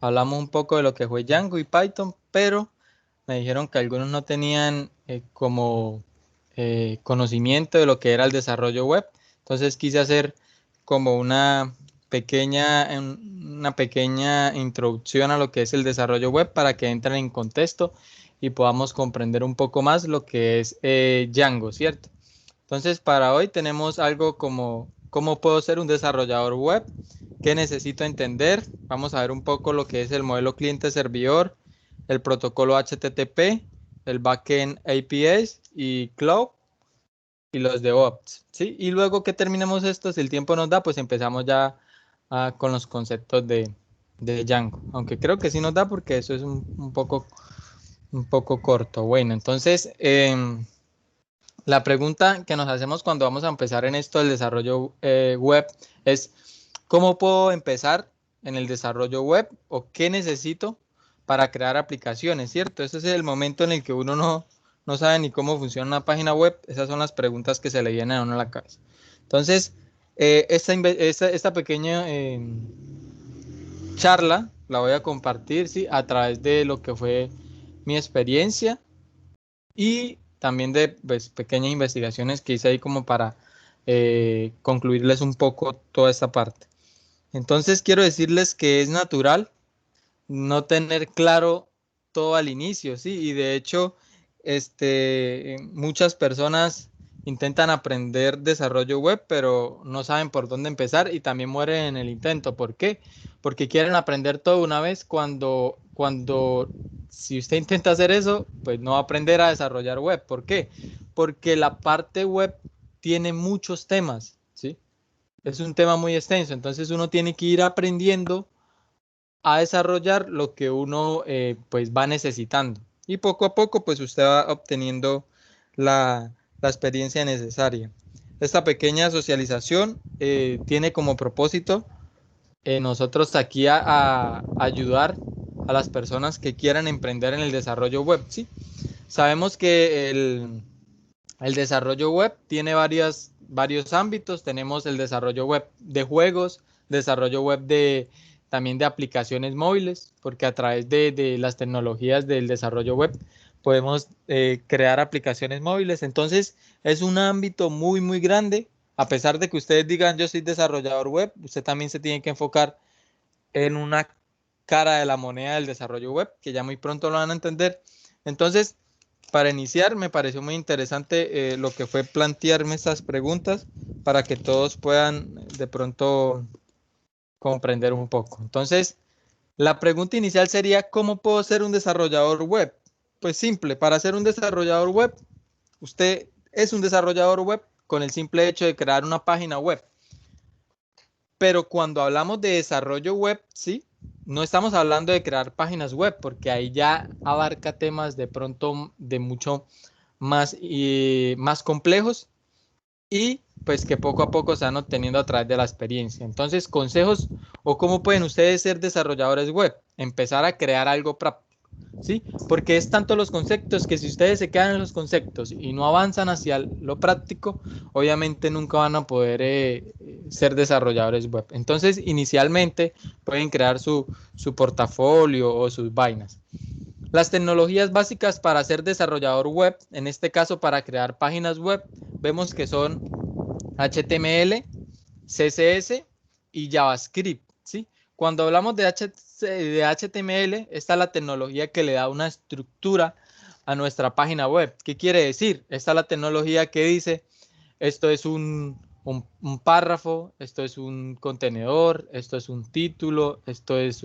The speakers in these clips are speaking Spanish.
hablamos un poco de lo que fue Django y Python, pero me dijeron que algunos no tenían como conocimiento de lo que era el desarrollo web. Entonces quise hacer como una pequeña introducción a lo que es el desarrollo web para que entren en contexto y podamos comprender un poco más lo que es Django, ¿cierto? Entonces, para hoy tenemos algo como cómo puedo ser un desarrollador web, qué necesito entender. Vamos a ver un poco lo que es el modelo cliente-servidor, el protocolo HTTP, el backend APIs y Cloud y los DevOps, ¿sí? Y luego que terminemos esto, si el tiempo nos da, pues empezamos ya con los conceptos de Django. Aunque creo que sí nos da porque eso es un poco corto. Bueno, entonces, la pregunta que nos hacemos cuando vamos a empezar en esto del desarrollo web es, ¿cómo puedo empezar en el desarrollo web o qué necesito para crear aplicaciones, ¿cierto? Ese es el momento en el que uno no sabe ni cómo funciona una página web. Esas son las preguntas que se le vienen a uno a la cabeza. Entonces, esta pequeña charla la voy a compartir, ¿sí? A través de lo que fue mi experiencia y también de pues, pequeñas investigaciones que hice ahí como para concluirles un poco toda esta parte. Entonces quiero decirles que es natural no tener claro todo al inicio, ¿sí? Y de hecho, muchas personas intentan aprender desarrollo web, pero no saben por dónde empezar y también mueren en el intento. ¿Por qué? Porque quieren aprender todo una vez cuando si usted intenta hacer eso, pues no va a aprender a desarrollar web. ¿Por qué? Porque la parte web tiene muchos temas, ¿sí? Es un tema muy extenso, entonces uno tiene que ir aprendiendo a desarrollar lo que uno pues va necesitando. Y poco a poco pues usted va obteniendo la experiencia necesaria. Esta pequeña socialización tiene como propósito nosotros aquí a ayudar a las personas que quieran emprender en el desarrollo web. ¿Sí? Sabemos que el desarrollo web tiene varios ámbitos. Tenemos el desarrollo web de juegos, desarrollo web también de aplicaciones móviles, porque a través de las tecnologías del desarrollo web podemos crear aplicaciones móviles. Entonces, es un ámbito muy, muy grande. A pesar de que ustedes digan yo soy desarrollador web, usted también se tiene que enfocar en una cara de la moneda del desarrollo web, que ya muy pronto lo van a entender. Entonces, para iniciar, me pareció muy interesante lo que fue plantearme estas preguntas para que todos puedan de pronto comprender un poco. Entonces, la pregunta inicial sería, ¿cómo puedo ser un desarrollador web? Pues simple, para ser un desarrollador web, usted es un desarrollador web con el simple hecho de crear una página web. Pero cuando hablamos de desarrollo web, sí, no estamos hablando de crear páginas web, porque ahí ya abarca temas de pronto de mucho más complejos y pues que poco a poco se van obteniendo a través de la experiencia. Entonces, consejos o cómo pueden ustedes ser desarrolladores web, empezar a crear algo práctico. ¿Sí? Porque es tanto los conceptos que si ustedes se quedan en los conceptos y no avanzan hacia lo práctico, obviamente nunca van a poder ser desarrolladores web. Entonces, inicialmente pueden crear su portafolio o sus vainas. Las tecnologías básicas para ser desarrollador web, en este caso para crear páginas web, vemos que son HTML, CSS y JavaScript, ¿sí? Cuando hablamos de HTML, esta es la tecnología que le da una estructura a nuestra página web. ¿Qué quiere decir? Esta es la tecnología que dice, esto es un párrafo, esto es un contenedor, esto es un título, esto es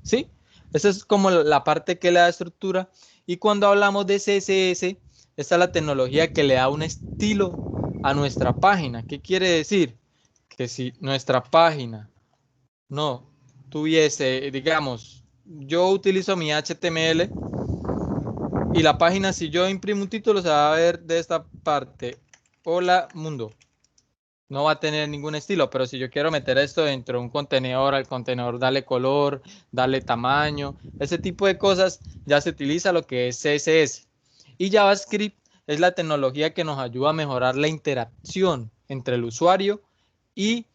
¿sí? Esa es como la parte que le da estructura. Y cuando hablamos de CSS, esta es la tecnología que le da un estilo a nuestra página. ¿Qué quiere decir? Que si nuestra página no tuviese, digamos, yo utilizo mi HTML y la página, si yo imprimo un título, se va a ver de esta parte. Hola mundo. No va a tener ningún estilo, pero si yo quiero meter esto dentro de un contenedor, al contenedor darle color, darle tamaño, ese tipo de cosas, ya se utiliza lo que es CSS. Y JavaScript es la tecnología que nos ayuda a mejorar la interacción entre el usuario y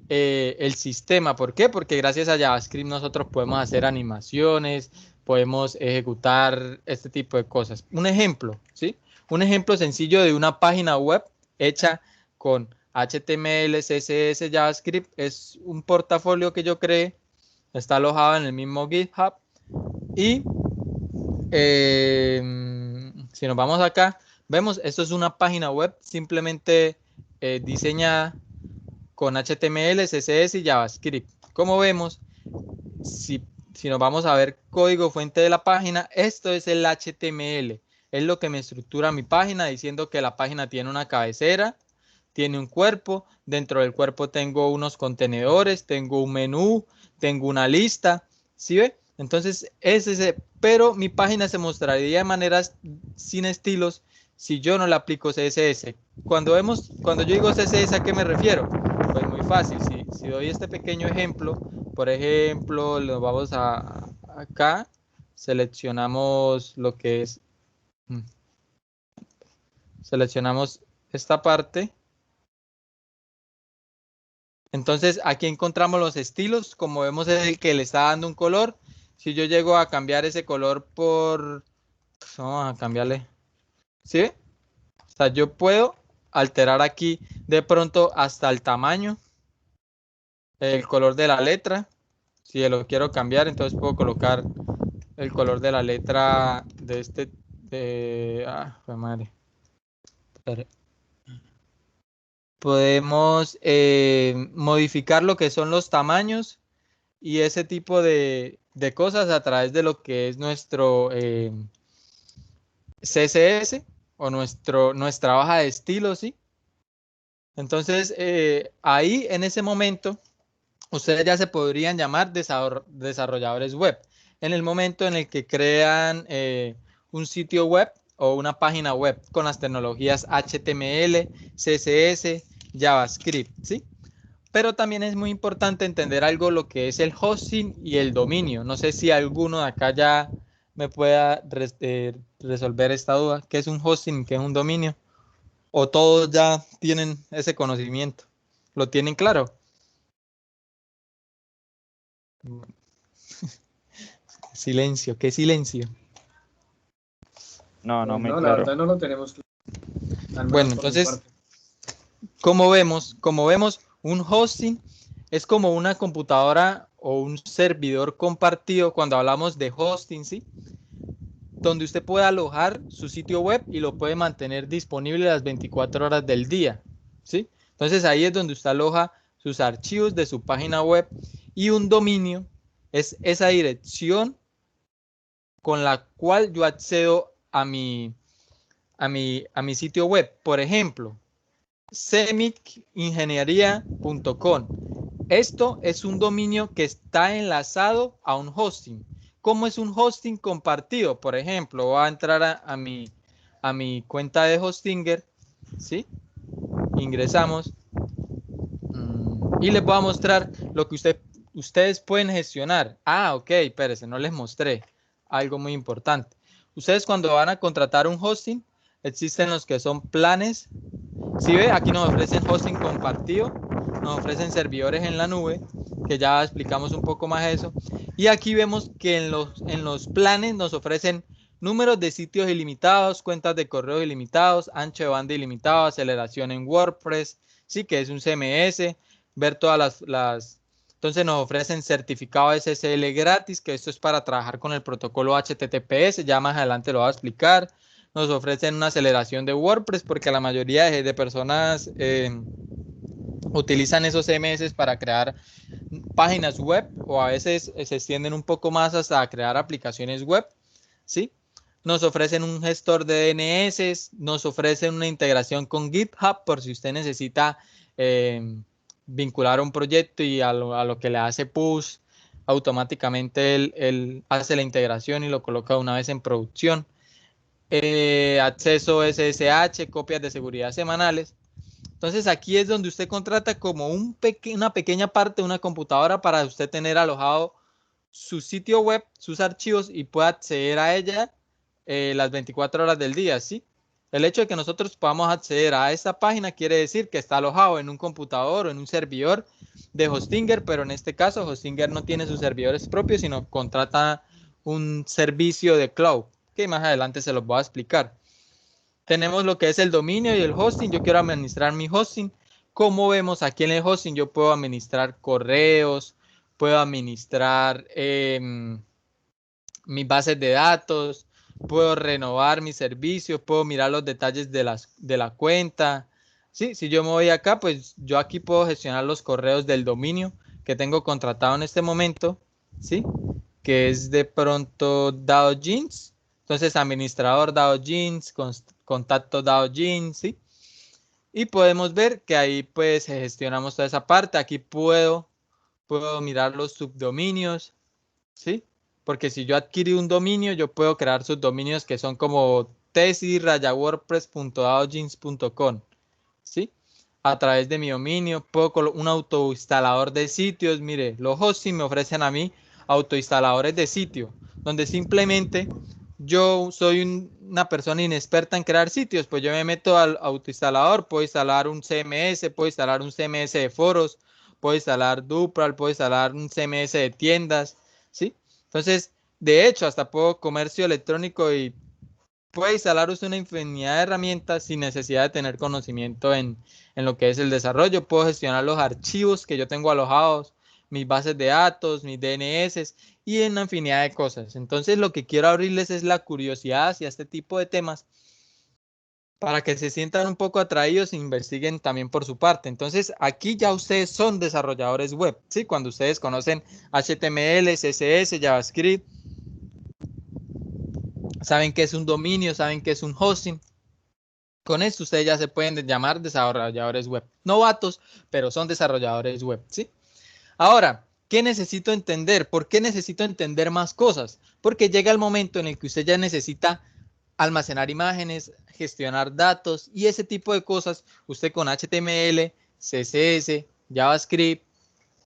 el sistema. ¿Por qué? Porque gracias a JavaScript nosotros podemos hacer animaciones, podemos ejecutar este tipo de cosas. Un ejemplo, ¿sí? Un ejemplo sencillo de una página web hecha con HTML, CSS, JavaScript es un portafolio que yo creé, está alojado en el mismo GitHub y si nos vamos acá, vemos, esto es una página web simplemente diseñada con HTML, CSS y JavaScript. Como vemos, si, si nos vamos a ver código fuente de la página, esto es el HTML. Es lo que me estructura mi página diciendo que la página tiene una cabecera, tiene un cuerpo, dentro del cuerpo tengo unos contenedores, tengo un menú, tengo una lista, ¿sí ve? Entonces es ese, pero mi página se mostraría de maneras sin estilos si yo no le aplico CSS. Cuando yo digo CSS, ¿a qué me refiero? Pues muy fácil, si doy este pequeño ejemplo, por ejemplo, lo vamos a acá, seleccionamos lo que es, seleccionamos esta parte. Entonces aquí encontramos los estilos, como vemos es el que le está dando un color. Si yo llego a cambiar ese color por, pues vamos a cambiarle, ¿sí? O sea, yo puedo alterar aquí de pronto hasta el tamaño, el color de la letra. Si lo quiero cambiar, entonces puedo colocar el color de la letra de este, madre. Podemos modificar lo que son los tamaños y ese tipo de cosas a través de lo que es nuestro CSS o nuestra hoja de estilo, ¿sí? Entonces, ahí en ese momento, ustedes ya se podrían llamar desarrolladores web. En el momento en el que crean un sitio web o una página web con las tecnologías HTML, CSS, JavaScript, ¿sí? Pero también es muy importante entender algo lo que es el hosting y el dominio. No sé si alguno de acá ya me pueda resolver esta duda. ¿Qué es un hosting? ¿Qué es un dominio? ¿O todos ya tienen ese conocimiento? ¿Lo tienen claro? Silencio, qué silencio. No, no muy No, la claro. verdad no lo tenemos claro, al Bueno, menos por mi entonces, parte. como vemos, un hosting es como una computadora o un servidor compartido cuando hablamos de hosting, ¿sí? Donde usted puede alojar su sitio web y lo puede mantener disponible las 24 horas del día, ¿sí? Entonces ahí es donde usted aloja sus archivos de su página web y un dominio es esa dirección con la cual yo accedo a mi sitio web. Por ejemplo, cemicingeniería.com. Esto es un dominio que está enlazado a un hosting. ¿Cómo es un hosting compartido? Por ejemplo, voy a entrar a mi cuenta de Hostinger, ¿sí? Ingresamos y les voy a mostrar lo que ustedes pueden gestionar. Ah, ok, espérense, no les mostré algo muy importante. Ustedes cuando van a contratar un hosting, existen los que son planes. Si ve, aquí nos ofrecen hosting compartido, nos ofrecen servidores en la nube, que ya explicamos un poco más eso. Y aquí vemos que en los planes nos ofrecen números de sitios ilimitados, cuentas de correo ilimitados, ancho de banda ilimitado, aceleración en WordPress, sí que es un CMS, ver todas las. Entonces nos ofrecen certificado SSL gratis, que esto es para trabajar con el protocolo HTTPS, ya más adelante lo voy a explicar. Nos ofrecen una aceleración de WordPress porque la mayoría de personas utilizan esos CMS para crear páginas web o a veces se extienden un poco más hasta crear aplicaciones web, ¿sí? Nos ofrecen un gestor de DNS, nos ofrecen una integración con GitHub por si usted necesita vincular un proyecto y a lo que le hace push, automáticamente él hace la integración y lo coloca una vez en producción. Acceso SSH, copias de seguridad semanales. Entonces aquí es donde usted contrata como una pequeña parte de una computadora para usted tener alojado su sitio web, sus archivos y pueda acceder a ella las 24 horas del día, ¿sí? El hecho de que nosotros podamos acceder a esta página quiere decir que está alojado en un computador o en un servidor de Hostinger, pero en este caso Hostinger no tiene sus servidores propios, sino contrata un servicio de cloud, que más adelante se los voy a explicar. Tenemos lo que es el dominio y el hosting. Yo quiero administrar mi hosting. Como vemos aquí en el hosting, yo puedo administrar correos, puedo administrar mis bases de datos, puedo renovar mis servicios, puedo mirar los detalles de la cuenta. Sí, si yo me voy acá, pues yo aquí puedo gestionar los correos del dominio que tengo contratado en este momento, ¿sí? Que es de pronto Dao Jeans. Entonces, administrador Dao Jeans, contacto Dao Jeans, ¿sí? Y podemos ver que ahí pues gestionamos toda esa parte. Aquí puedo mirar los subdominios, ¿sí? Porque si yo adquirí un dominio, yo puedo crear subdominios que son como tesis-wordpress.daojeans.com, ¿sí? A través de mi dominio, puedo un autoinstalador de sitios. Mire, los hosting me ofrecen a mí autoinstaladores de sitio, donde simplemente yo soy una persona inexperta en crear sitios, pues yo me meto al autoinstalador, puedo instalar un CMS, puedo instalar un CMS de foros, puedo instalar Drupal, puedo instalar un CMS de tiendas, ¿sí? Entonces, de hecho, hasta puedo comercio electrónico y puede instalar usted una infinidad de herramientas sin necesidad de tener conocimiento en lo que es el desarrollo. Puedo gestionar los archivos que yo tengo alojados, mis bases de datos, mis DNS y una infinidad de cosas. Entonces, lo que quiero abrirles es la curiosidad hacia este tipo de temas para que se sientan un poco atraídos e investiguen también por su parte. Entonces, aquí ya ustedes son desarrolladores web, ¿sí? Cuando ustedes conocen HTML, CSS, JavaScript, saben qué es un dominio, saben qué es un hosting. Con esto ustedes ya se pueden llamar desarrolladores web. Novatos, pero son desarrolladores web, ¿sí? Ahora, ¿qué necesito entender? ¿Por qué necesito entender más cosas? Porque llega el momento en el que usted ya necesita almacenar imágenes, gestionar datos y ese tipo de cosas. Usted con HTML, CSS, JavaScript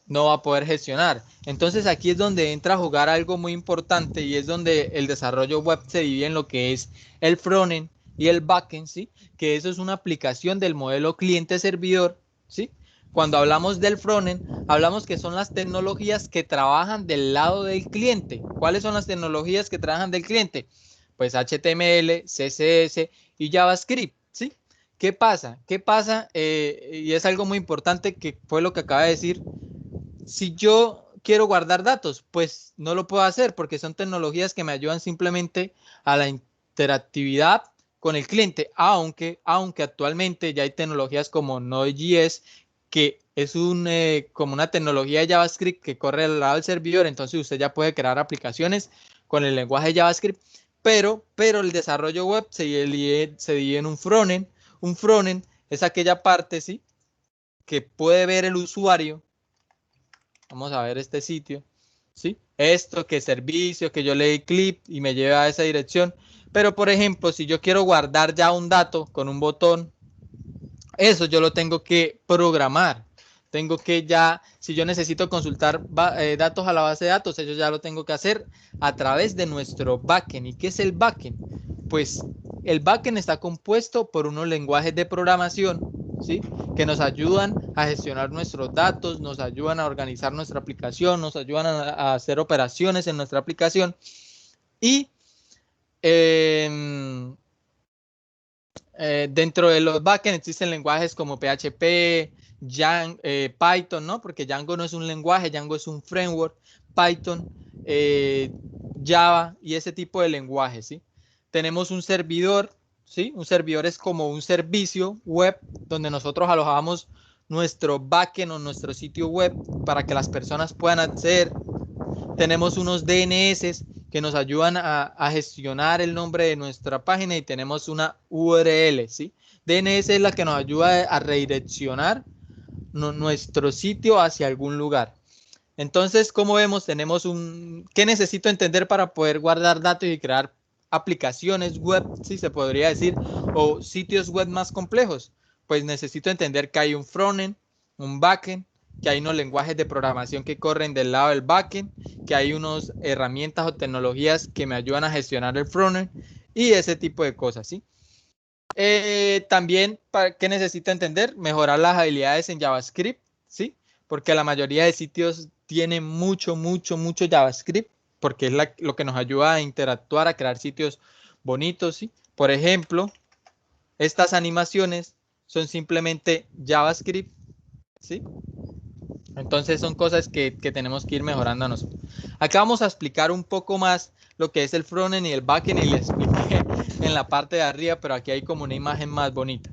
no va a poder gestionar. Entonces aquí es donde entra a jugar algo muy importante y es donde el desarrollo web se divide en lo que es el frontend y el backend, ¿sí? Que eso es una aplicación del modelo cliente-servidor, ¿sí? Cuando hablamos del frontend, hablamos que son las tecnologías que trabajan del lado del cliente. ¿Cuáles son las tecnologías que trabajan del cliente? Pues HTML, CSS y JavaScript, ¿sí? ¿Qué pasa? ¿Qué pasa? Y es algo muy importante que fue lo que acaba de decir. Si yo quiero guardar datos, pues no lo puedo hacer porque son tecnologías que me ayudan simplemente a la interactividad con el cliente, aunque actualmente ya hay tecnologías como Node.js, que es como una tecnología de JavaScript que corre al lado del servidor, entonces usted ya puede crear aplicaciones con el lenguaje JavaScript, pero el desarrollo web se divide en un frontend. Un frontend es aquella parte, ¿sí?, que puede ver el usuario. Vamos a ver este sitio, ¿sí? Esto, que servicio, que yo le di clic y me lleva a esa dirección. Pero, por ejemplo, si yo quiero guardar ya un dato con un botón, eso yo lo tengo que programar. Tengo que ya, si yo necesito consultar datos a la base de datos, eso ya lo tengo que hacer a través de nuestro backend. ¿Y qué es el backend? Pues el backend está compuesto por unos lenguajes de programación, ¿sí?, que nos ayudan a gestionar nuestros datos, nos ayudan a organizar nuestra aplicación, nos ayudan a hacer operaciones en nuestra aplicación. Y dentro de los backend existen lenguajes como PHP, Python, ¿no? Porque Django no es un lenguaje, Django es un framework, Python, Java y ese tipo de lenguajes, ¿sí? Tenemos un servidor, ¿sí? Un servidor es como un servicio web donde nosotros alojamos nuestro backend o nuestro sitio web para que las personas puedan acceder. Tenemos unos DNS que nos ayudan a gestionar el nombre de nuestra página y tenemos una URL, ¿sí? DNS es la que nos ayuda a redireccionar nuestro sitio hacia algún lugar. Entonces, como vemos, tenemos ¿qué necesito entender para poder guardar datos y crear aplicaciones web, si se podría decir, o sitios web más complejos? Pues necesito entender que hay un frontend, un backend, que hay unos lenguajes de programación que corren del lado del backend, que hay unas herramientas o tecnologías que me ayudan a gestionar el frontend y ese tipo de cosas, ¿sí? También, ¿qué necesita entender? Mejorar las habilidades en JavaScript, ¿sí? Porque la mayoría de sitios tienen mucho JavaScript, porque es lo que nos ayuda a interactuar, a crear sitios bonitos, ¿sí? Por ejemplo, estas animaciones son simplemente JavaScript, ¿sí? Entonces son cosas que tenemos que ir mejorando nosotros. Acá vamos a explicar un poco más lo que es el frontend y el backend, y les expliqué en la parte de arriba, pero aquí hay como una imagen más bonita.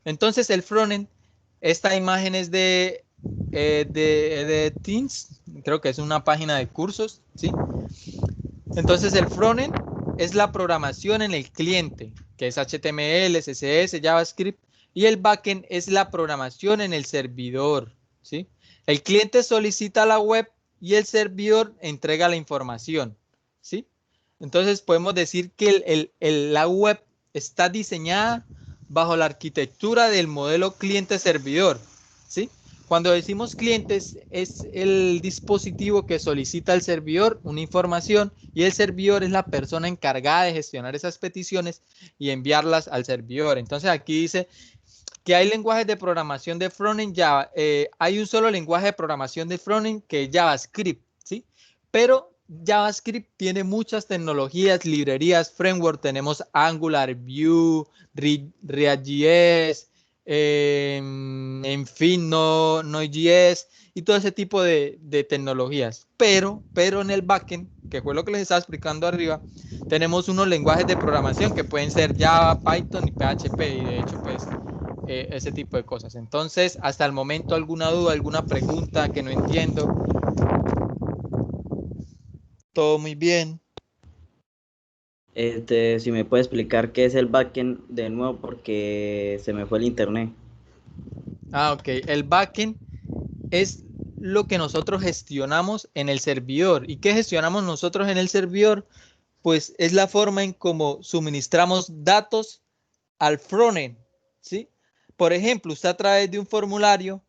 Entonces el frontend, esta imagen es de Teams, creo que es una página de cursos, ¿sí? Entonces el frontend es la programación en el cliente, que es HTML, CSS, JavaScript, y el backend es la programación en el servidor, ¿sí? El cliente solicita la web y el servidor entrega la información, ¿sí? Entonces podemos decir que la web está diseñada bajo la arquitectura del modelo cliente-servidor, ¿sí? Cuando decimos clientes, es el dispositivo que solicita al servidor una información y el servidor es la persona encargada de gestionar esas peticiones y enviarlas al servidor. Entonces aquí dice que hay lenguajes de programación de frontend Java. Hay un solo lenguaje de programación de frontend que es JavaScript, ¿sí? Pero JavaScript tiene muchas tecnologías, librerías, framework. Tenemos Angular, Vue, React.js, en fin, Node.js y todo ese tipo de tecnologías. Pero en el backend, que fue lo que les estaba explicando arriba, tenemos unos lenguajes de programación que pueden ser Java, Python y PHP. Y de hecho, pues, ese tipo de cosas. Entonces, hasta el momento, ¿alguna duda, alguna pregunta que no entiendo? Todo muy bien. Si me puede explicar qué es el backend de nuevo porque se me fue el internet. Ok. El backend es lo que nosotros gestionamos en el servidor. ¿Y qué gestionamos nosotros en el servidor? Pues es la forma en cómo suministramos datos al frontend, ¿sí? Por ejemplo, usted a través de un formulario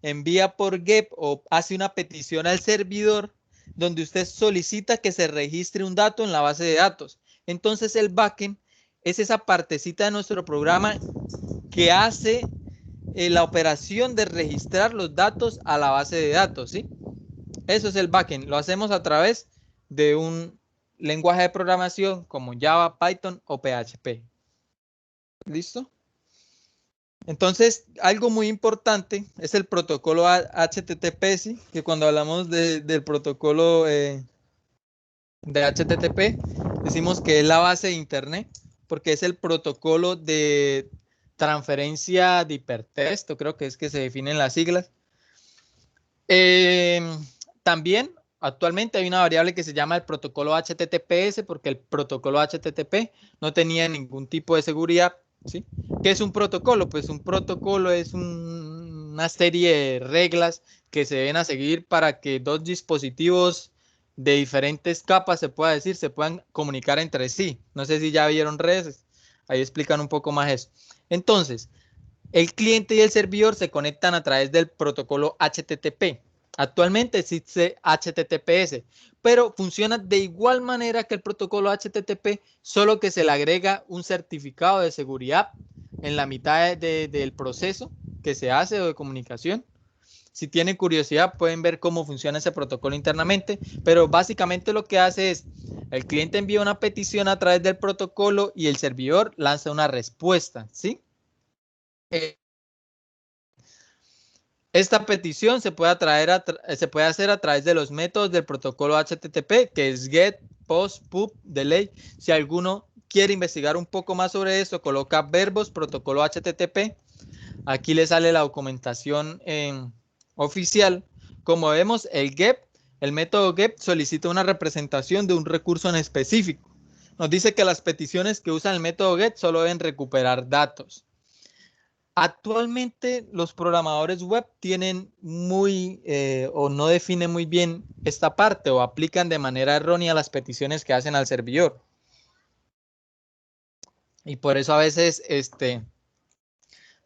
envía por GET o hace una petición al servidor donde usted solicita que se registre un dato en la base de datos. Entonces el backend es esa partecita de nuestro programa que hace la operación de registrar los datos a la base de datos, ¿sí? Eso es el backend. Lo hacemos a través de un lenguaje de programación como Java, Python o PHP. ¿Listo? Entonces, algo muy importante es el protocolo HTTP, ¿sí? Que cuando hablamos del protocolo de HTTP, decimos que es la base de Internet, porque es el protocolo de transferencia de hipertexto, creo que es que se definen las siglas. También, actualmente hay una variable que se llama el protocolo HTTPS, porque el protocolo HTTP no tenía ningún tipo de seguridad, ¿sí? ¿Qué es un protocolo? Pues un protocolo es una serie de reglas que se deben a seguir para que dos dispositivos de diferentes capas, se pueda decir, se puedan comunicar entre sí. No sé si ya vieron redes, ahí explican un poco más eso. Entonces, el cliente y el servidor se conectan a través del protocolo HTTP. Actualmente existe HTTPS, pero funciona de igual manera que el protocolo HTTP, solo que se le agrega un certificado de seguridad en la mitad del proceso que se hace o de comunicación. Si tienen curiosidad, pueden ver cómo funciona ese protocolo internamente, pero básicamente lo que hace es, el cliente envía una petición a través del protocolo y el servidor lanza una respuesta, ¿sí? Esta petición se puede hacer a través de los métodos del protocolo HTTP, que es GET, POST, PUB, DELEY. Si alguno quiere investigar un poco más sobre esto, coloca verbos, protocolo HTTP. Aquí le sale la documentación oficial. Como vemos, el método GET solicita una representación de un recurso en específico. Nos dice que las peticiones que usan el método GET solo deben recuperar datos. Actualmente los programadores web tienen o no definen muy bien esta parte o aplican de manera errónea las peticiones que hacen al servidor. Y por eso a veces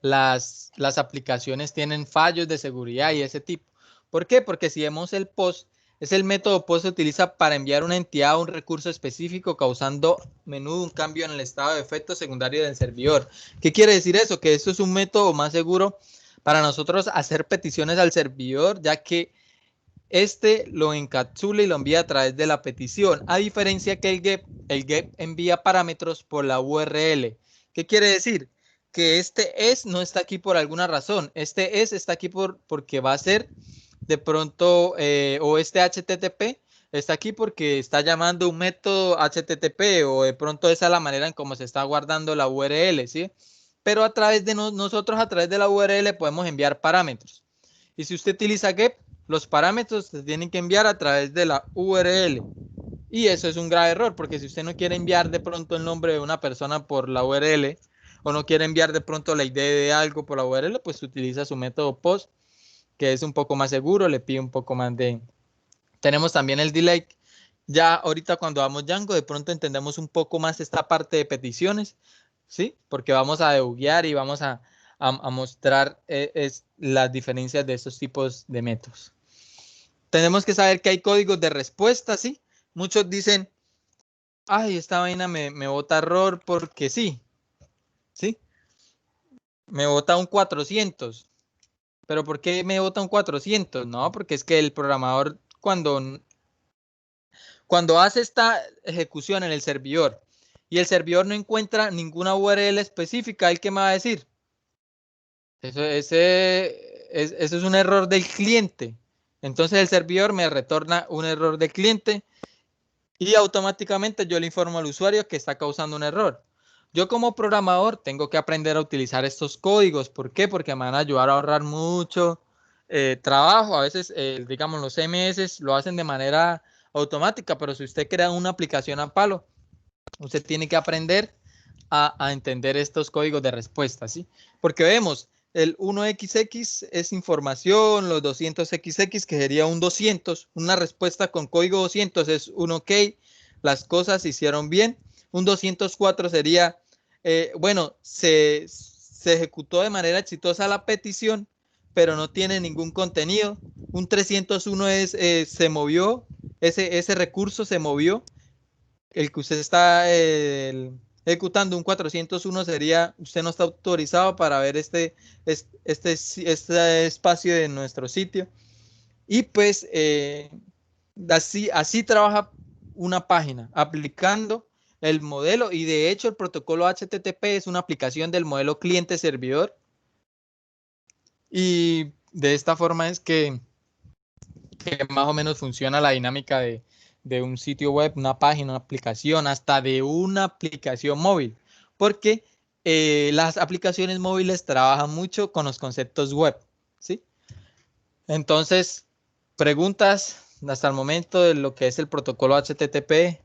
las aplicaciones tienen fallos de seguridad y ese tipo. ¿Por qué? Porque si vemos el post, Es el método POST se utiliza para enviar una entidad a un recurso específico, causando a menudo un cambio en el estado de efecto secundario del servidor. ¿Qué quiere decir eso? Que esto es un método más seguro para nosotros hacer peticiones al servidor, ya que este lo encapsula y lo envía a través de la petición, a diferencia que el GET envía parámetros por la URL. ¿Qué quiere decir? Que este es no está aquí por alguna razón. Este es está aquí porque va a ser de pronto, o este HTTP está aquí porque está llamando un método HTTP, o de pronto esa es la manera en cómo se está guardando la URL, ¿sí? Pero a través de nosotros, a través de la URL, podemos enviar parámetros. Y si usted utiliza GET, los parámetros se tienen que enviar a través de la URL. Y eso es un grave error, porque si usted no quiere enviar de pronto el nombre de una persona por la URL, o no quiere enviar de pronto la ID de algo por la URL, pues utiliza su método POST, que es un poco más seguro, le pide un poco más de... Tenemos también el delay. Ya ahorita cuando damos Django, de pronto entendemos un poco más esta parte de peticiones, ¿sí? Porque vamos a debuguear y vamos a mostrar las diferencias de estos tipos de métodos. Tenemos que saber que hay códigos de respuesta, ¿sí? Muchos dicen, ay, esta vaina me bota error porque sí, ¿sí? Me bota un 400. ¿Pero por qué me bota un 400? No, porque es que el programador cuando hace esta ejecución en el servidor y el servidor no encuentra ninguna URL específica, ¿el qué me va a decir? Eso es un error del cliente. Entonces el servidor me retorna un error del cliente y automáticamente yo le informo al usuario que está causando un error. Yo como programador tengo que aprender a utilizar estos códigos. ¿Por qué? Porque me van a ayudar a ahorrar mucho trabajo. A veces, digamos, los CMS lo hacen de manera automática, pero si usted crea una aplicación a palo, usted tiene que aprender a entender estos códigos de respuesta, ¿sí? Porque vemos, el 1XX es información, los 200XX, que sería un 200, una respuesta con código 200 es un OK, las cosas se hicieron bien. Un 204 sería, bueno, se ejecutó de manera exitosa la petición, pero no tiene ningún contenido. Un 301 es, se movió, ese recurso se movió. El que usted está ejecutando, un 401 sería, usted no está autorizado para ver este espacio de nuestro sitio. Y pues así trabaja una página, aplicando el modelo, y de hecho el protocolo HTTP es una aplicación del modelo cliente-servidor. Y de esta forma es que más o menos funciona la dinámica de un sitio web, una página, una aplicación, hasta de una aplicación móvil, porque las aplicaciones móviles trabajan mucho con los conceptos web, ¿sí? Entonces, preguntas hasta el momento de lo que es el protocolo HTTP.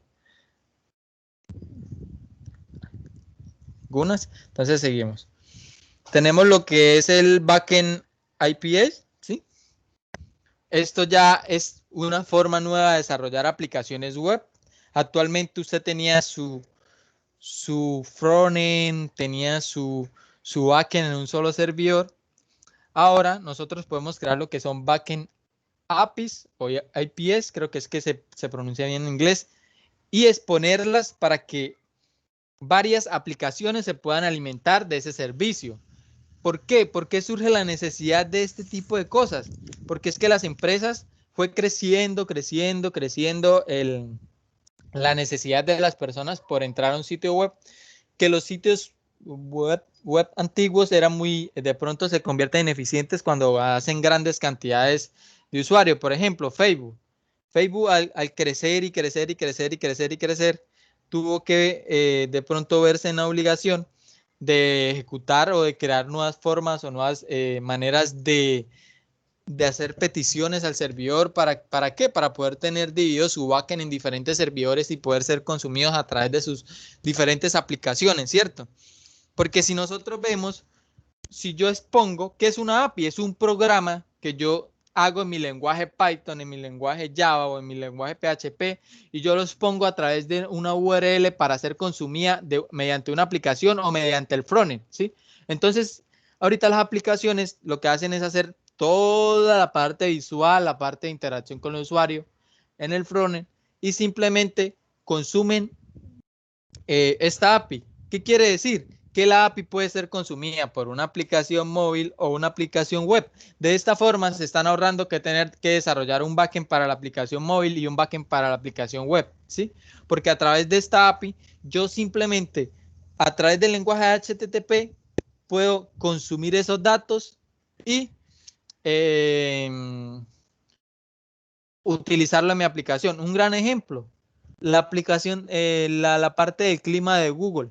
¿Algunas? Entonces seguimos. Tenemos lo que es el backend IPS, ¿sí? Esto ya es una forma nueva de desarrollar aplicaciones web. Actualmente usted tenía su frontend, tenía su backend en un solo servidor. Ahora nosotros podemos crear lo que son backend APIs o IPS, creo que es que se pronuncia bien en inglés, y exponerlas para que varias aplicaciones se puedan alimentar de ese servicio. ¿Por qué? ¿Por qué surge la necesidad de este tipo de cosas? Porque es que las empresas fue creciendo la necesidad de las personas por entrar a un sitio web, que los sitios web antiguos eran de pronto se convierten en eficientes cuando hacen grandes cantidades de usuarios. Por ejemplo, Facebook. Facebook al crecer y crecer y crecer y crecer y crecer, tuvo que de pronto verse en la obligación de ejecutar o de crear nuevas formas o nuevas maneras de hacer peticiones al servidor. ¿Para qué? Para poder tener dividido su backend en diferentes servidores y poder ser consumidos a través de sus diferentes aplicaciones, ¿cierto? Porque si nosotros vemos, si yo expongo, ¿qué es una API? Es un programa que yo hago en mi lenguaje Python, en mi lenguaje Java o en mi lenguaje PHP, y yo los pongo a través de una URL para ser consumida mediante una aplicación o mediante el frontend, ¿sí? Entonces, ahorita las aplicaciones lo que hacen es hacer toda la parte visual, la parte de interacción con el usuario, en el frontend y simplemente consumen esta API. ¿Qué quiere decir? Que la API puede ser consumida por una aplicación móvil o una aplicación web. De esta forma se están ahorrando que tener que desarrollar un backend para la aplicación móvil y un backend para la aplicación web, ¿sí? Porque a través de esta API yo simplemente a través del lenguaje HTTP puedo consumir esos datos y utilizarlo en mi aplicación. Un gran ejemplo, la aplicación, la parte del clima de Google.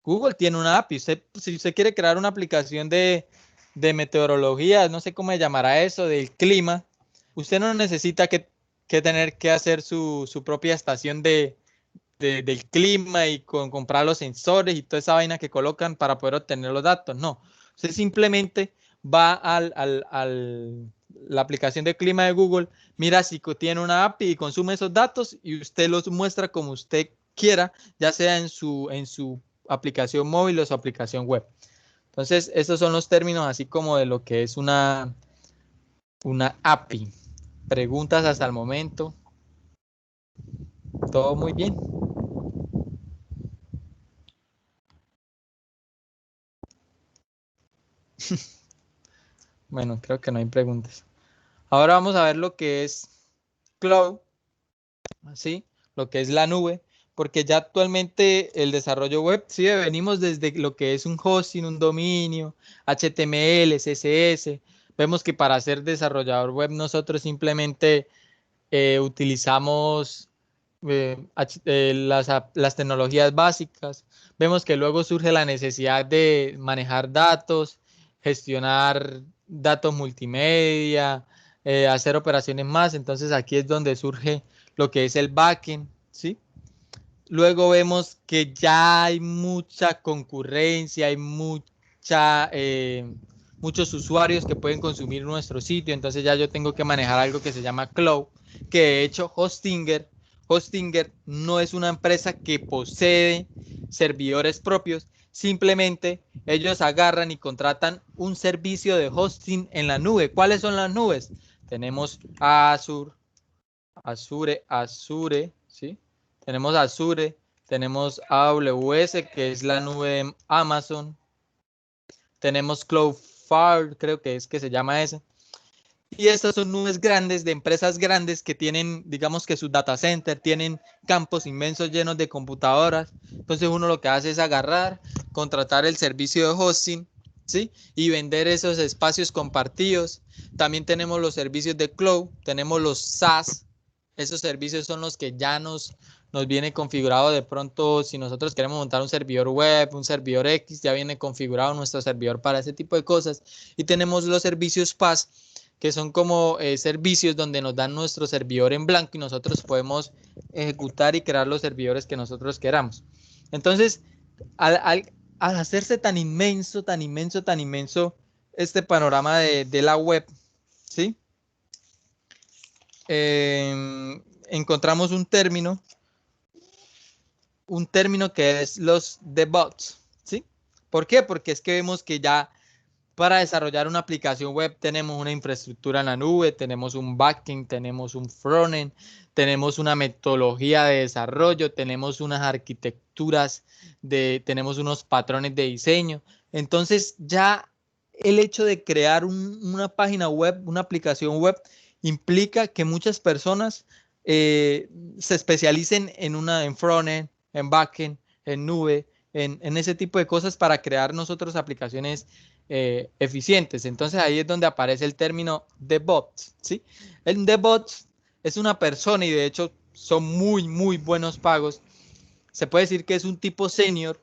Google tiene una API. Si usted quiere crear una aplicación de meteorología, no sé cómo se llamará eso, del clima, usted no necesita que tener que hacer su propia estación del clima y comprar los sensores y toda esa vaina que colocan para poder obtener los datos. No, usted simplemente va a la aplicación de clima de Google, mira si tiene una API y consume esos datos y usted los muestra como usted quiera, ya sea en su aplicación móvil o su aplicación web. Entonces, esos son los términos así como de lo que es una API. Preguntas hasta el momento. Todo muy bien. Bueno, creo que no hay preguntas. Ahora vamos a ver lo que es cloud, ¿sí? Lo que es la nube, porque ya actualmente el desarrollo web, sí, venimos desde lo que es un hosting, un dominio, HTML, CSS. Vemos que para ser desarrollador web nosotros simplemente utilizamos las tecnologías básicas. Vemos que luego surge la necesidad de manejar datos, gestionar datos multimedia, hacer operaciones más. Entonces aquí es donde surge lo que es el backend, ¿sí? Luego vemos que ya hay mucha concurrencia, hay muchos usuarios que pueden consumir nuestro sitio, entonces ya yo tengo que manejar algo que se llama cloud, que de hecho Hostinger no es una empresa que posee servidores propios, simplemente ellos agarran y contratan un servicio de hosting en la nube. ¿Cuáles son las nubes? Tenemos Azure, ¿sí? Tenemos Azure, tenemos AWS, que es la nube de Amazon. Tenemos Cloudflare, creo que es que se llama ese. Y estas son nubes grandes de empresas grandes que tienen, digamos que sus data center, tienen campos inmensos llenos de computadoras. Entonces uno lo que hace es agarrar, contratar el servicio de hosting, ¿sí? Y vender esos espacios compartidos. También tenemos los servicios de cloud, tenemos los SaaS. Esos servicios son los que ya nos viene configurado de pronto. Si nosotros queremos montar un servidor web, un servidor X, ya viene configurado nuestro servidor para ese tipo de cosas. Y tenemos los servicios PaaS, que son como servicios donde nos dan nuestro servidor en blanco y nosotros podemos ejecutar y crear los servidores que nosotros queramos. Entonces, al hacerse tan inmenso este panorama de la web, ¿sí? Encontramos un término que es los DevOps, ¿sí? ¿Por qué? Porque es que vemos que ya para desarrollar una aplicación web tenemos una infraestructura en la nube, tenemos un backend, tenemos un frontend, tenemos una metodología de desarrollo, tenemos unas arquitecturas, tenemos unos patrones de diseño. Entonces ya el hecho de crear una página web, una aplicación web, implica que muchas personas se especialicen en frontend, en backend, en nube, en ese tipo de cosas para crear nosotros aplicaciones eficientes. Entonces ahí es donde aparece el término DevOps, ¿sí? El DevOps es una persona y de hecho son muy buenos pagos. Se puede decir que es un tipo senior,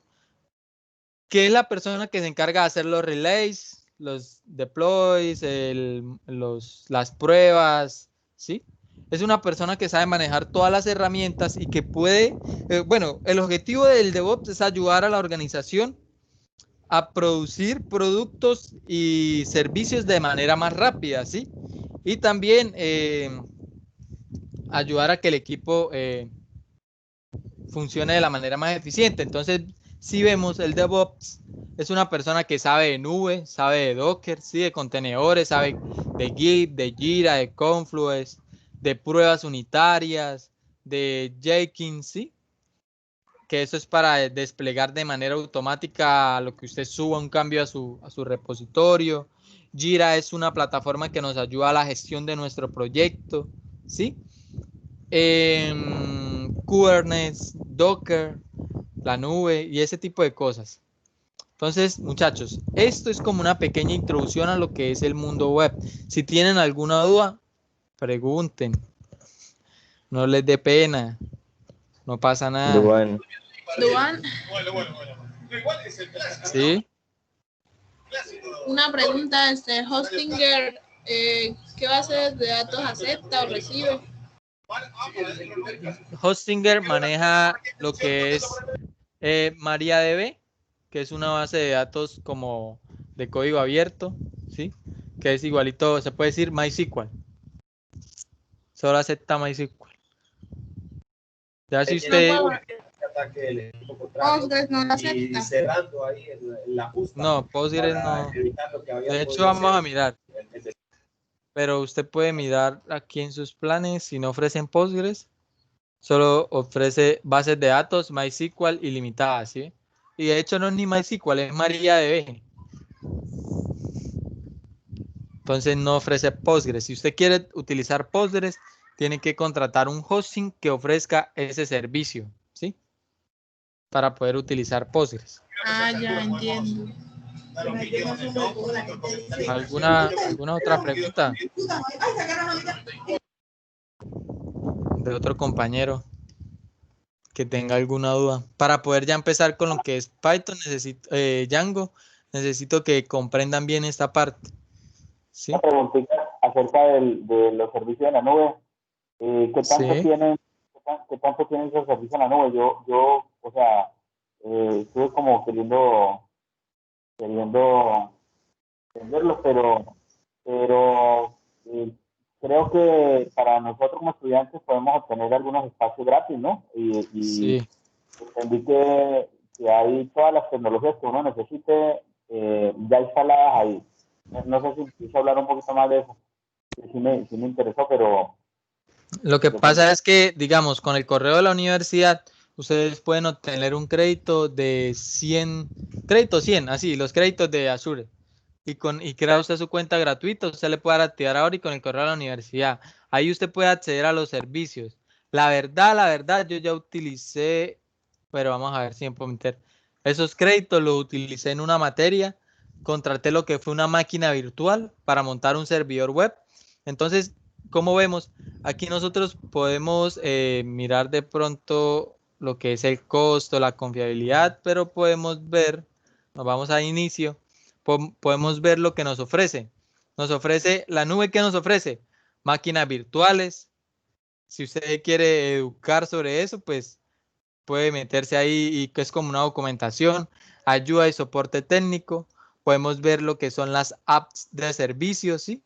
que es la persona que se encarga de hacer los relays, los deploys, las pruebas, ¿sí? Es una persona que sabe manejar todas las herramientas y que puede, bueno, el objetivo del DevOps es ayudar a la organización a producir productos y servicios de manera más rápida, ¿sí? Y también ayudar a que el equipo funcione de la manera más eficiente. Entonces, si vemos el DevOps, es una persona que sabe de nube, sabe de Docker, ¿sí? De contenedores, sabe de Git, de Jira, de Confluence, de pruebas unitarias, de Jenkins, ¿sí? Que eso es para desplegar de manera automática lo que usted suba un cambio a su repositorio. Jira es una plataforma que nos ayuda a la gestión de nuestro proyecto, ¿sí? Kubernetes, Docker, la nube y ese tipo de cosas. Entonces, muchachos, esto es como una pequeña introducción a lo que es el mundo web. Si tienen alguna duda, pregunten. No les dé pena. No pasa nada. Duan. Duan, ¿Sí? una pregunta, Hostinger, ¿qué base de datos acepta o recibe? Hostinger maneja lo que es MariaDB, que es una base de datos como de código abierto, ¿sí? Que es igualito, se puede decir MySQL. Solo acepta MySQL. Ya si usted... Postgres no lo acepta. No, Postgres no. De hecho, vamos a mirar. Pero usted puede mirar aquí en sus planes, si no ofrecen Postgres, solo ofrece bases de datos MySQL ilimitadas, ¿sí? Y de hecho no es ni MySQL, es MariaDB. Entonces no ofrece Postgres. Si usted quiere utilizar Postgres, tiene que contratar un hosting que ofrezca ese servicio, ¿sí? Para poder utilizar Postgres. Ah, ya entiendo. ¿Alguna otra pregunta? De otro compañero que tenga alguna duda. Para poder ya empezar con lo que es Python, Django, necesito que comprendan bien esta parte. ¿Sí? Una preguntita acerca de los servicios de la nube. ¿Qué tanto Sí. tienen esos servicios en la nube? Yo o sea, estuve como queriendo entenderlos, pero creo que para nosotros como estudiantes podemos obtener algunos espacios gratis, ¿no? Y Sí. entendí que hay todas las tecnologías que uno necesite ya instaladas ahí. No sé si quise hablar un poquito más de eso. Sí me interesó, pero... Lo que pasa es que, digamos, con el correo de la universidad, ustedes pueden obtener un crédito de 100, crédito 100, así, los créditos de Azure. Y crea usted su cuenta gratuita, usted le puede activar ahora y con el correo de la universidad. Ahí usted puede acceder a los servicios. La verdad, yo ya utilicé, pero vamos a ver si me puedo meter. Esos créditos los utilicé en una materia, contraté lo que fue una máquina virtual para montar un servidor web. Entonces, como vemos, aquí nosotros podemos mirar de pronto lo que es el costo, la confiabilidad, pero podemos ver, nos vamos a inicio, podemos ver lo que nos ofrece. Nos ofrece la nube que nos ofrece, máquinas virtuales. Si usted quiere educar sobre eso, pues puede meterse ahí y que es como una documentación, ayuda y soporte técnico. Podemos ver lo que son las apps de servicios, ¿sí?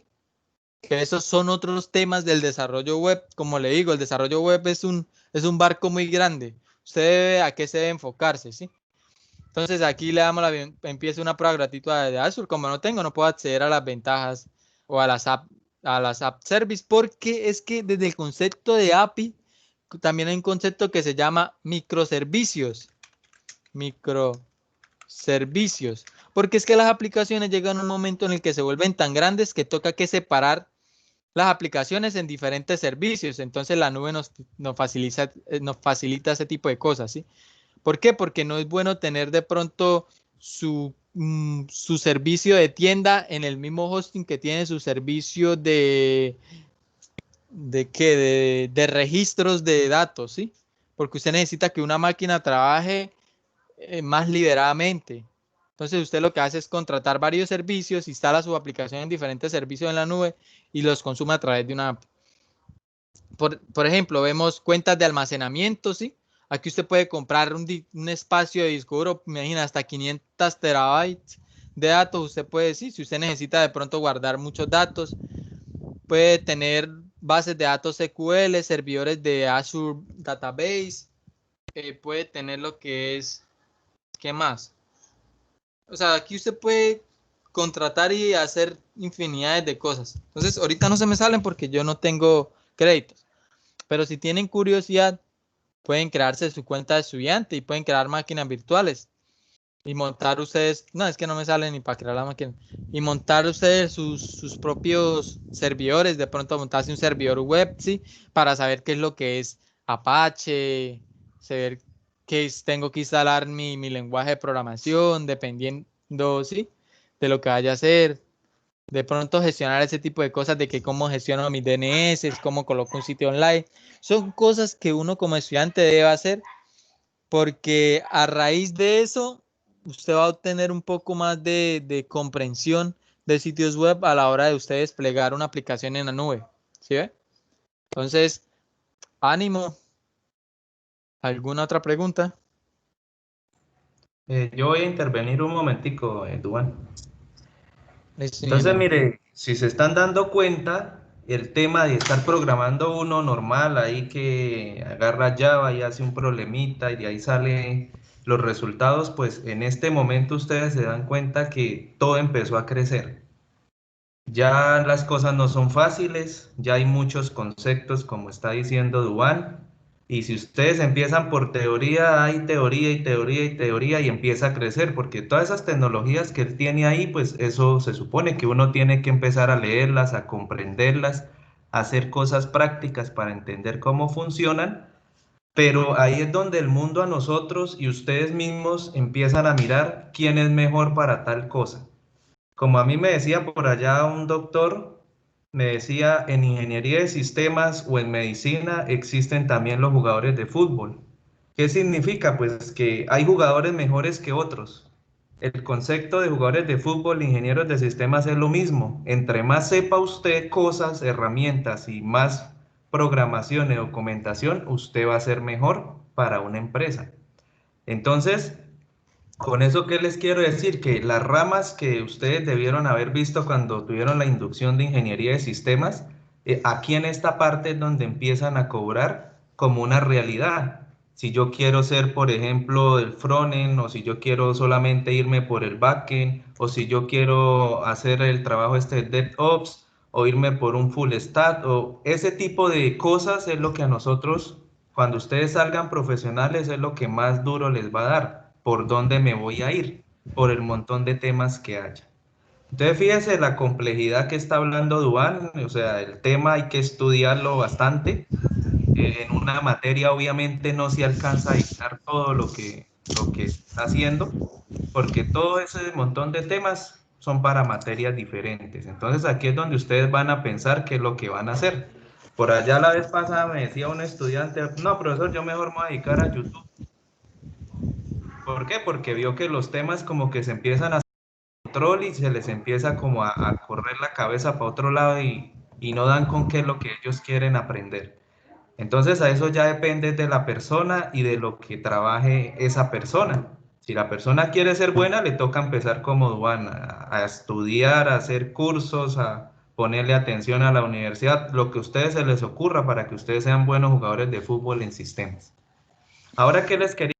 Que esos son otros temas del desarrollo web. Como le digo, el desarrollo web es un barco muy grande. Usted debe a qué se debe enfocarse, ¿sí? Entonces aquí le damos empieza una prueba gratuita de Azure. Como no tengo, no puedo acceder a las ventajas o a las app service, porque es que desde el concepto de API también hay un concepto que se llama microservicios. Microservicios. Porque es que las aplicaciones llegan a un momento en el que se vuelven tan grandes que toca que separar las aplicaciones en diferentes servicios. Entonces la nube nos facilita ese tipo de cosas, ¿sí? ¿Por qué? Porque no es bueno tener de pronto su servicio de tienda en el mismo hosting que tiene su servicio de registros de datos, ¿sí? Porque usted necesita que una máquina trabaje más liberadamente. Entonces usted lo que hace es contratar varios servicios, instala su aplicación en diferentes servicios en la nube y los consume a través de una app. Por ejemplo, vemos cuentas de almacenamiento, ¿sí? Aquí usted puede comprar un espacio de disco duro, imagina, hasta 500 terabytes de datos. Usted puede, sí, si usted necesita de pronto guardar muchos datos, puede tener bases de datos SQL, servidores de Azure Database, puede tener lo que es, ¿qué más? O sea, aquí usted puede contratar y hacer infinidades de cosas. Entonces, ahorita no se me salen porque yo no tengo créditos. Pero si tienen curiosidad, pueden crearse su cuenta de estudiante y pueden crear máquinas virtuales y montar ustedes, no, es que no me sale ni para crear la máquina, y montar ustedes sus propios servidores, de pronto montarse un servidor web, ¿sí? Para saber qué es lo que es Apache, saber tengo que instalar mi lenguaje de programación, dependiendo, ¿sí? De lo que vaya a hacer. De pronto gestionar ese tipo de cosas, de que cómo gestiono mis DNS, cómo coloco un sitio online. Son cosas que uno como estudiante debe hacer, porque a raíz de eso usted va a obtener un poco más de comprensión de sitios web a la hora de usted desplegar una aplicación en la nube. ¿Sí ve? Entonces, ánimo. ¿Alguna otra pregunta? Yo voy a intervenir un momentico, Duván. Listo, Entonces, ingeniero. mire, si se están dando cuenta, el tema de estar programando uno normal, ahí que agarra Java y hace un problemita y de ahí sale los resultados, pues en este momento ustedes se dan cuenta que todo empezó a crecer. Ya las cosas no son fáciles, ya hay muchos conceptos, como está diciendo Duván, y si ustedes empiezan por teoría, hay teoría y teoría y teoría y empieza a crecer, porque todas esas tecnologías que él tiene ahí, pues eso se supone que uno tiene que empezar a leerlas, a comprenderlas, a hacer cosas prácticas para entender cómo funcionan, pero ahí es donde el mundo a nosotros y ustedes mismos empiezan a mirar quién es mejor para tal cosa. Como a mí me decía por allá un doctor, me decía, en ingeniería de sistemas o en medicina existen también los jugadores de fútbol. ¿Qué significa? Pues que hay jugadores mejores que otros. El concepto de jugadores de fútbol, ingenieros de sistemas es lo mismo. Entre más sepa usted cosas, herramientas y más programación y documentación, usted va a ser mejor para una empresa. Entonces, con eso, ¿qué les quiero decir? Que las ramas que ustedes debieron haber visto cuando tuvieron la inducción de ingeniería de sistemas, aquí en esta parte es donde empiezan a cobrar como una realidad. Si yo quiero ser, por ejemplo, el frontend, o si yo quiero solamente irme por el backend, o si yo quiero hacer el trabajo este de DevOps, o irme por un full stack, o ese tipo de cosas es lo que a nosotros, cuando ustedes salgan profesionales, es lo que más duro les va a dar. ¿Por dónde me voy a ir? Por el montón de temas que haya. Entonces, fíjense la complejidad que está hablando Duván, o sea, el tema hay que estudiarlo bastante. En una materia obviamente no se alcanza a dictar todo lo que está haciendo, porque todo ese montón de temas son para materias diferentes. Entonces, aquí es donde ustedes van a pensar qué es lo que van a hacer. Por allá la vez pasada me decía un estudiante, no, profesor, yo mejor me voy a dedicar a YouTube. ¿Por qué? Porque vio que los temas como que se empiezan a control y se les empieza como a correr la cabeza para otro lado y no dan con qué es lo que ellos quieren aprender. Entonces a eso ya depende de la persona y de lo que trabaje esa persona. Si la persona quiere ser buena, le toca empezar como Duan, a estudiar, a hacer cursos, a ponerle atención a la universidad, lo que a ustedes se les ocurra para que ustedes sean buenos jugadores de fútbol en sistemas. Ahora, ¿qué les quería